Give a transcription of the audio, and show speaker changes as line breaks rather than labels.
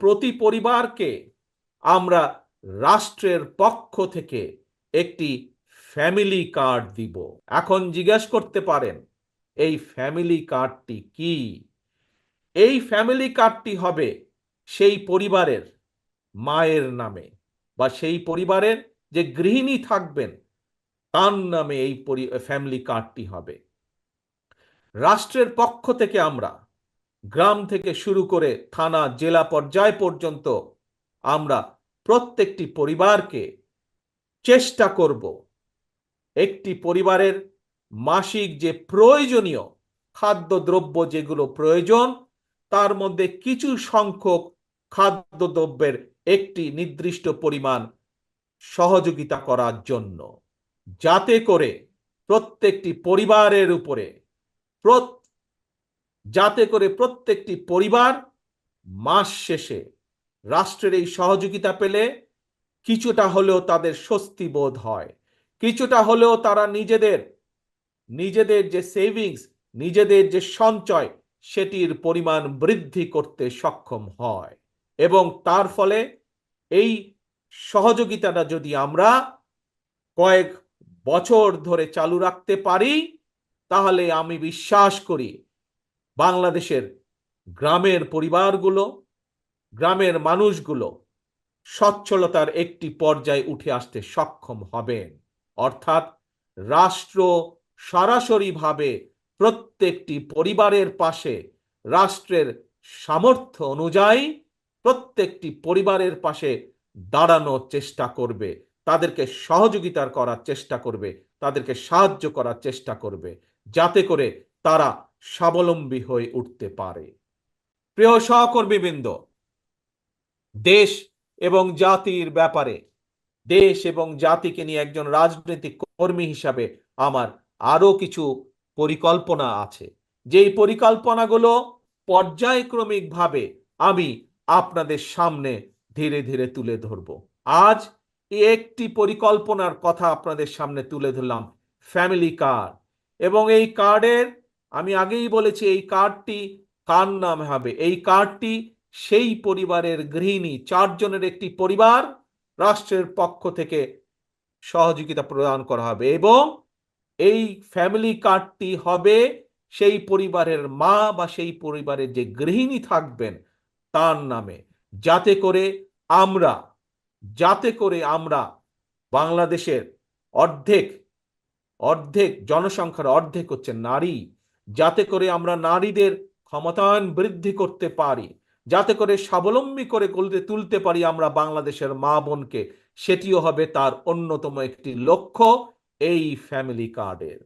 প্রতি পরিবারকে আমরা রাষ্ট্রের পক্ষ থেকে একটি ফ্যামিলি কার্ড দিব। এখন জিজ্ঞেস করতে পারেন, এই ফ্যামিলি কার্ডটি কি? এই ফ্যামিলি কার্ডটি হবে সেই পরিবারের মায়ের নামে, বা সেই পরিবারের যে গৃহিণী থাকবেন তার নামে এই ফ্যামিলি কার্ডটি হবে। রাষ্ট্রের পক্ষ থেকে আমরা গ্রাম থেকে শুরু করে থানা, জেলা পর্যায় পর্যন্ত আমরা প্রত্যেকটি পরিবারকে চেষ্টা করব একটি পরিবারের মাসিক যে প্রয়োজনীয় খাদ্যদ্রব্য যেগুলো প্রয়োজন, তার মধ্যে কিছু সংখ্যক খাদ্যদ্রব্যের একটি নির্দিষ্ট পরিমাণ সহযোগিতা করার জন্য, যাতে করে প্রত্যেকটি পরিবারের উপরে প্রত্যেকটি পরিবার মাস শেষে রাষ্ট্রের এই সহযোগিতা পেলে কিছুটা হলেও তাদের স্বস্তি বোধ হয়, কিছুটা হলেও তারা নিজেদের যে সেভিংস, নিজেদের যে সঞ্চয়, সেটির পরিমাণ বৃদ্ধি করতে সক্ষম হয়। এবং তার ফলে এই সহযোগিতাটা যদি আমরা কয়েক বছর ধরে চালু রাখতে পারি, তাহলে আমি বিশ্বাস করি বাংলাদেশের গ্রামের পরিবারগুলো, গ্রামের মানুষগুলো সচ্ছলতার একটি পর্যায়ে উঠে আসতে সক্ষম হবেন। অর্থাৎ রাষ্ট্র সরাসরিভাবে প্রত্যেকটি পরিবারের পাশে, রাষ্ট্রের সামর্থ্য অনুযায়ী প্রত্যেকটি পরিবারের পাশে দাঁড়ানোর চেষ্টা করবে, তাদেরকে সহযোগিতা করার চেষ্টা করবে, তাদেরকে সাহায্য করার চেষ্টা করবে, যাতে করে তারা স্বাবলম্বী হয়ে উঠতে পারে। প্রিয় সহকর্মীবৃন্দ, দেশ এবং জাতির ব্যাপারে, দেশ এবং জাতিকে নিয়ে একজন রাজনৈতিক কর্মী হিসাবে আমার আরো কিছু পরিকল্পনা আছে, যেই পরিকল্পনাগুলো পর্যায়ক্রমিকভাবে আমি আপনাদের সামনে ধীরে ধীরে তুলে ধরব। আজ একটি পরিকল্পনার কথা আপনাদের সামনে তুলে ধরলাম, ফ্যামিলি কার্ড। এবং এই কার্ডের, আমি আগেই বলেছি, এই কার্ডটি কার নামে হবে? এই কার্ডটি সেই পরিবারের গৃহিণী, 4 জনের একটি পরিবার, রাষ্ট্রের পক্ষ থেকে সহযোগিতা প্রদান করা হবে। এবং এই ফ্যামিলি কার্ডটি হবে সেই পরিবারের মা বা সেই পরিবারের যে গৃহিণী থাকবেন তার নামে, যাতে করে আমরা বাংলাদেশের অর্ধেক জনসংখ্যার অর্ধেক হচ্ছে নারী, যাতে করে আমরা নারীদের ক্ষমতায়ন বৃদ্ধি করতে পারি, যাতে করে স্বাবলম্বী করে তুলতে পারি আমরা বাংলাদেশের মা বোনকে, সেটিও হবে তার অন্যতম একটি লক্ষ্য এই ফ্যামিলি কার্ডের।